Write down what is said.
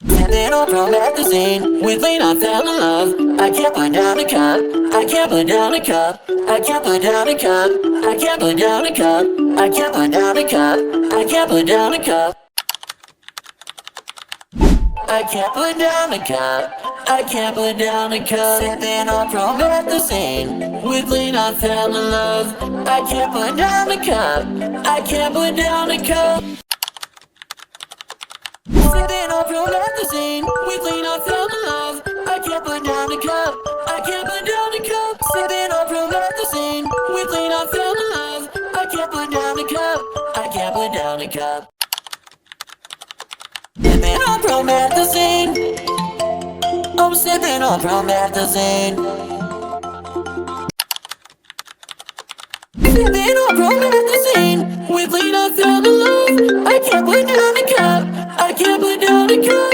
Sipping on promethazine, with lean I fell in love. I can't put down a cup, I can't put down a cup, I can't put down a cup, I can't put down a cup, I can't put down a cup, I can't put down a cup. I can't put down a cup, I can't put down a cup. Sipping on promethazine, with lean I fell in love. I can't put down a cup, I can't put down a cup. Sipping on promethazine, with lean I fell in love. I can't put down a cup, I can't put down a cup. Sipping on promethazine, with lean I fell in love. I can't put down a cup, I can't put down a cup. Sipping on promethazine, I'm sipping on promethazine. Sipping on promethazine, with lean I fell in love. I can't put down a cup, I can't put down a cup,